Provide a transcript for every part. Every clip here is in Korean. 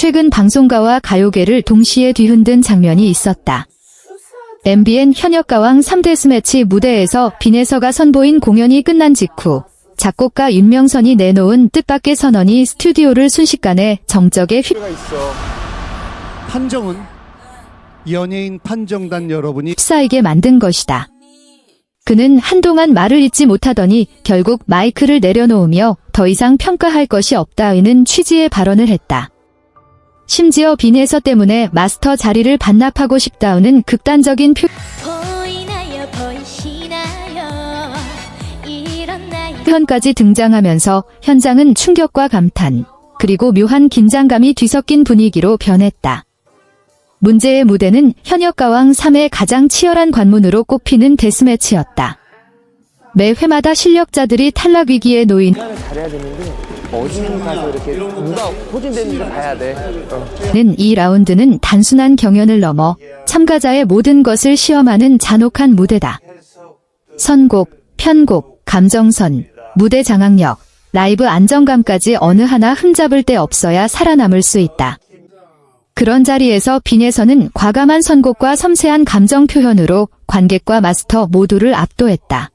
최근 방송가와 가요계를 동시에 뒤흔든 장면이 있었다. MBN 현역가왕 3데스매치 무대에서 빈에서가 선보인 공연이 끝난 직후 작곡가 윤명선이 내놓은 뜻밖의 선언이 스튜디오를 순식간에 정적에 판정은 연예인 판정단 여러분이 휩싸이게 만든 것이다. 그는 한동안 말을 잇지 못하더니 결국 마이크를 내려놓으며 더 이상 평가할 것이 없다는 취지의 발언을 했다. 심지어 빈에서 때문에 마스터 자리를 반납하고 싶다는 극단적인 표현까지 등장하면서 현장은 충격과 감탄, 그리고 묘한 긴장감이 뒤섞인 분위기로 변했다. 문제의 무대는 현역가왕 3의 가장 치열한 관문으로 꼽히는 데스매치였다. 매 회마다 실력자들이 탈락 위기에 놓인 잘해야 되는데 어디 가서 이렇게 누가 포진되는지 봐야 돼. 는 2라운드는 단순한 경연을 넘어 참가자의 모든 것을 시험하는 잔혹한 무대다. 선곡, 편곡, 감정선, 무대 장악력, 라이브 안정감까지 어느 하나 흠잡을 데 없어야 살아남을 수 있다. 그런 자리에서 빈에서는 과감한 선곡과 섬세한 감정 표현으로 관객과 마스터 모두를 압도했다.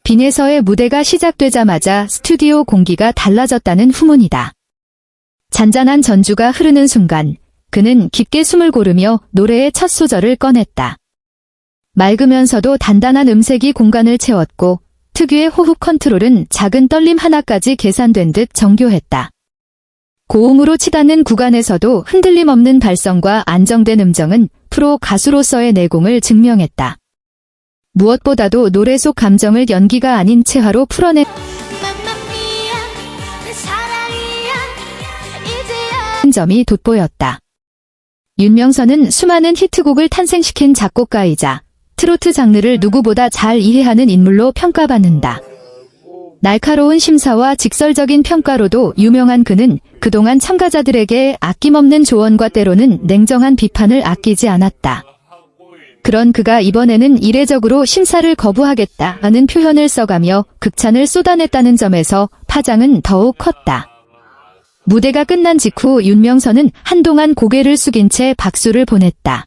빈에서의 무대가 시작되자마자 스튜디오 공기가 달라졌다는 후문이다. 잔잔한 전주가 흐르는 순간 그는 깊게 숨을 고르며 노래의 첫 소절을 꺼냈다. 맑으면서도 단단한 음색이 공간을 채웠고 특유의 호흡 컨트롤은 작은 떨림 하나까지 계산된 듯 정교했다. 고음으로 치닫는 구간에서도 흔들림 없는 발성과 안정된 음정은 프로 가수로서의 내공을 증명했다. 무엇보다도 노래 속 감정을 연기가 아닌 체화로 풀어낸 점이 돋보였다. 윤명선은 수많은 히트곡을 탄생시킨 작곡가이자 트로트 장르를 누구보다 잘 이해하는 인물로 평가받는다. 날카로운 심사와 직설적인 평가로도 유명한 그는 그동안 참가자들에게 아낌없는 조언과 때로는 냉정한 비판을 아끼지 않았다. 그런 그가 이번에는 이례적으로 심사를 거부하겠다는 표현을 써가며 극찬을 쏟아냈다는 점에서 파장은 더욱 컸다. 무대가 끝난 직후 윤명선은 한동안 고개를 숙인 채 박수를 보냈다.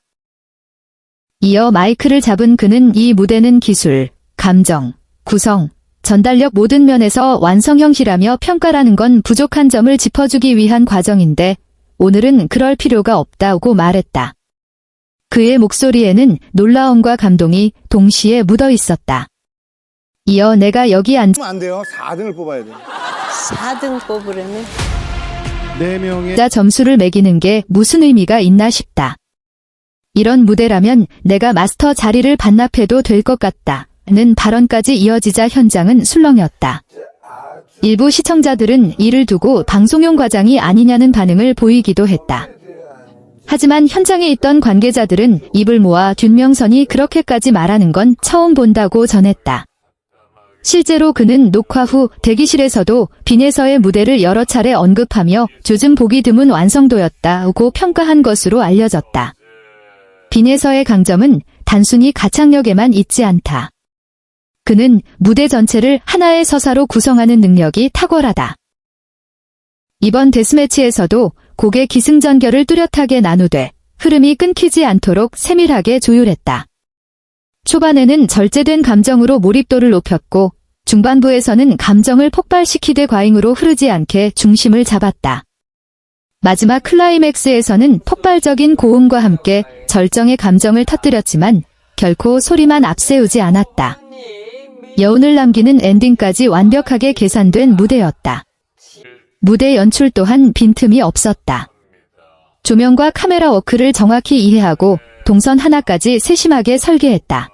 이어 마이크를 잡은 그는 이 무대는 기술, 감정, 구성, 전달력 모든 면에서 완성형이라며 평가라는 건 부족한 점을 짚어주기 위한 과정인데 오늘은 그럴 필요가 없다고 말했다. 그의 목소리에는 놀라움과 감동이 동시에 묻어 있었다. 이어 내가 여기 안 돼요. 4등을 뽑아야 돼. 4등 뽑으려면 4명의 점수를 매기는 게 무슨 의미가 있나 싶다. 이런 무대라면 내가 마스터 자리를 반납해도 될 것 같다는 발언까지 이어지자 현장은 술렁였다. 일부 시청자들은 이를 두고 방송용 과장이 아니냐는 반응을 보이기도 했다. 하지만 현장에 있던 관계자들은 입을 모아 윤명선이 그렇게까지 말하는 건 처음 본다고 전했다. 실제로 그는 녹화 후 대기실에서도 빈에서의 무대를 여러 차례 언급하며 요즘 보기 드문 완성도였다고 평가한 것으로 알려졌다. 빈에서의 강점은 단순히 가창력에만 있지 않다. 그는 무대 전체를 하나의 서사로 구성하는 능력이 탁월하다. 이번 데스매치에서도 곡의 기승전결을 뚜렷하게 나누되 흐름이 끊기지 않도록 세밀하게 조율했다. 초반에는 절제된 감정으로 몰입도를 높였고 중반부에서는 감정을 폭발시키되 과잉으로 흐르지 않게 중심을 잡았다. 마지막 클라이맥스에서는 폭발적인 고음과 함께 절정의 감정을 터뜨렸지만 결코 소리만 앞세우지 않았다. 여운을 남기는 엔딩까지 완벽하게 계산된 무대였다. 무대 연출 또한 빈틈이 없었다. 조명과 카메라 워크를 정확히 이해하고 동선 하나까지 세심하게 설계했다.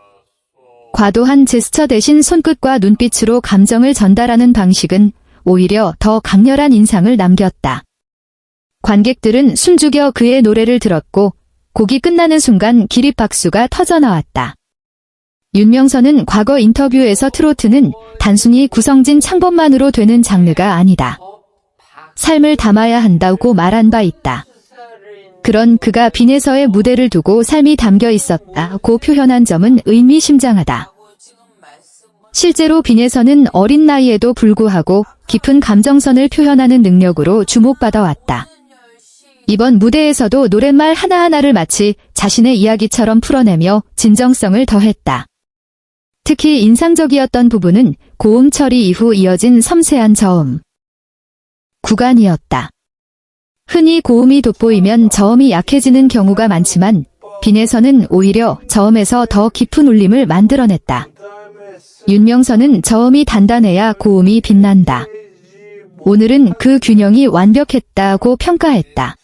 과도한 제스처 대신 손끝과 눈빛으로 감정을 전달하는 방식은 오히려 더 강렬한 인상을 남겼다. 관객들은 숨죽여 그의 노래를 들었고 곡이 끝나는 순간 기립박수가 터져나왔다. 윤명선은 과거 인터뷰에서 트로트는 단순히 구성진 창법만으로 되는 장르가 아니다. 삶을 담아야 한다고 말한 바 있다. 그런 그가 빈에서의 무대를 두고 삶이 담겨 있었다고 표현한 점은 의미심장하다. 실제로 빈에서는 어린 나이에도 불구하고 깊은 감정선을 표현하는 능력으로 주목받아 왔다. 이번 무대에서도 노랫말 하나하나를 마치 자신의 이야기처럼 풀어내며 진정성을 더했다. 특히 인상적이었던 부분은 고음 처리 이후 이어진 섬세한 저음 구간이었다. 흔히 고음이 돋보이면 저음이 약해지는 경우가 많지만 빈에서는 오히려 저음에서 더 깊은 울림을 만들어냈다. 윤명선은 저음이 단단해야 고음이 빛난다. 오늘은 그 균형이 완벽했다고 평가했다.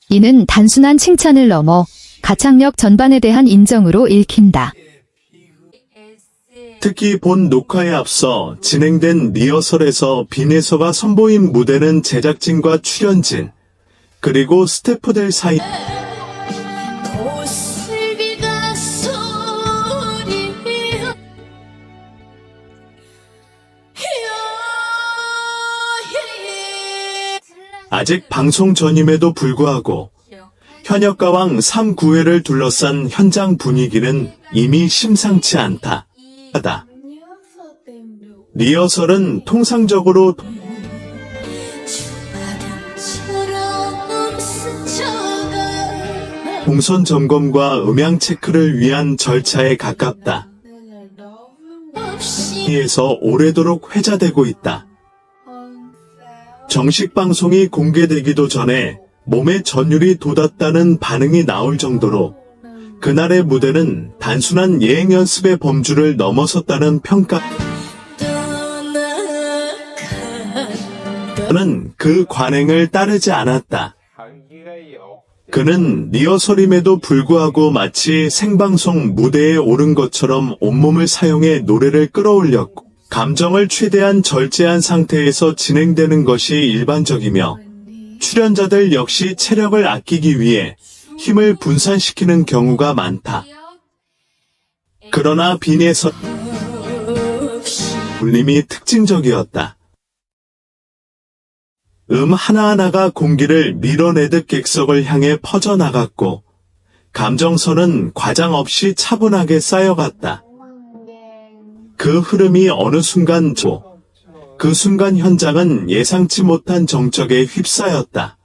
이는 단순한 칭찬을 넘어 가창력 전반에 대한 인정으로 읽힌다. 특히 본 녹화에 앞서 진행된 리허설에서 빈에서가 선보인 무대는 제작진과 출연진, 그리고 스태프들 사이 고슬비가 소리여 아직 방송 전임에도 불구하고 현역가왕 3구회를 둘러싼 현장 분위기는 이미 심상치 않다. 리허설은 통상적으로 동선 점검과 음향 체크를 위한 절차에 가깝다. 에서 오래도록 회자되고 있다. 정식 방송이 공개되기도 전에 몸에 전율이 돋았다는 반응이 나올 정도로 그날의 무대는 단순한 예행 연습의 범주를 넘어섰다는 평가는 그 관행을 따르지 않았다. 그는 리허설임에도 불구하고 마치 생방송 무대에 오른 것처럼 온몸을 사용해 노래를 끌어올렸고 감정을 최대한 절제한 상태에서 진행되는 것이 일반적이며 출연자들 역시 체력을 아끼기 위해 힘을 분산시키는 경우가 많다. 그러나 빈에서 울림이 특징적이었다. 하나하나가 공기를 밀어내듯 객석을 향해 퍼져나갔고 감정선은 과장 없이 차분하게 쌓여갔다. 그 흐름이 어느 순간 그 순간 현장은 예상치 못한 정적에 휩싸였다.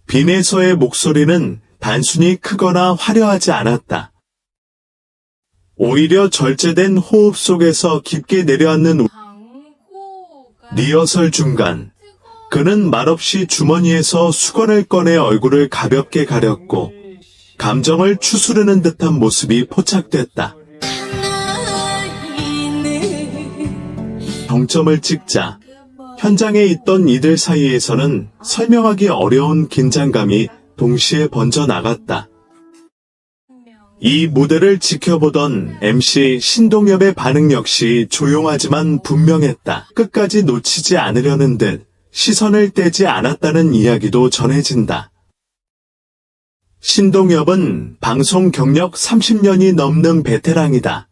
빈에서의 목소리는 단순히 크거나 화려하지 않았다. 오히려 절제된 호흡 속에서 깊게 내려앉는 리허설 중간 그는 말없이 주머니에서 수건을 꺼내 얼굴을 가볍게 가렸고 감정을 추스르는 듯한 모습이 포착됐다. 정점을 찍자 현장에 있던 이들 사이에서는 설명하기 어려운 긴장감이 동시에 번져나갔다. 이 무대를 지켜보던 MC 신동엽의 반응 역시 조용하지만 분명했다. 끝까지 놓치지 않으려는 듯 시선을 떼지 않았다는 이야기도 전해진다. 신동엽은 방송 경력 30년이 넘는 베테랑이다.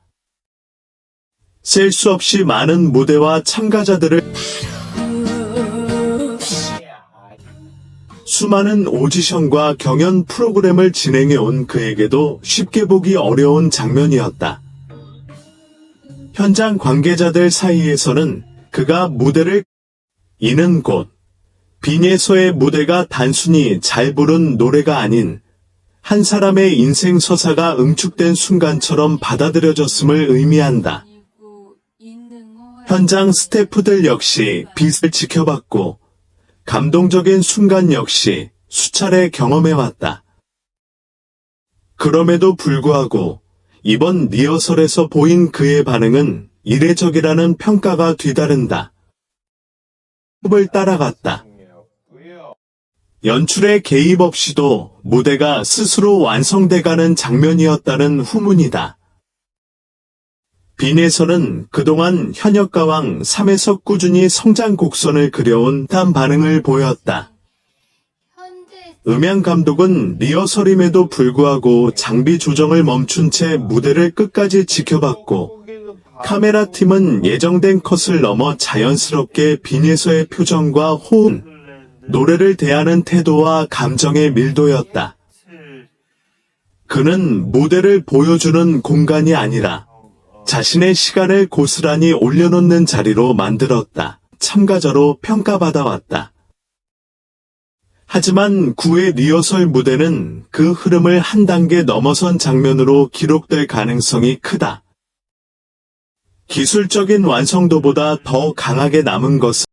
셀 수 없이 많은 무대와 참가자들을 수많은 오디션과 경연 프로그램을 진행해온 그에게도 쉽게 보기 어려운 장면이었다. 현장 관계자들 사이에서는 그가 무대를 이는 곳 빈에서의 무대가 단순히 잘 부른 노래가 아닌 한 사람의 인생 서사가 응축된 순간처럼 받아들여졌음을 의미한다. 현장 스태프들 역시 빈을 지켜봤고 감동적인 순간 역시 수차례 경험해왔다. 그럼에도 불구하고 이번 리허설에서 보인 그의 반응은 이례적이라는 평가가 뒤따른다. 호흡을 따라갔다. 연출의 개입 없이도 무대가 스스로 완성돼가는 장면이었다는 후문이다. 빈에서는 그동안 현역가왕 3에서 꾸준히 성장 곡선을 그려온 듯한 반응을 보였다. 음향 감독은 리허설임에도 불구하고 장비 조정을 멈춘 채 무대를 끝까지 지켜봤고 카메라 팀은 예정된 컷을 넘어 자연스럽게 빈에서의 표정과 호흡, 노래를 대하는 태도와 감정의 밀도였다. 그는 무대를 보여주는 공간이 아니라 자신의 시간을 고스란히 올려놓는 자리로 만들었다. 참가자로 평가받아왔다. 하지만 9회 리허설 무대는 그 흐름을 한 단계 넘어선 장면으로 기록될 가능성이 크다. 기술적인 완성도보다 더 강하게 남은 것은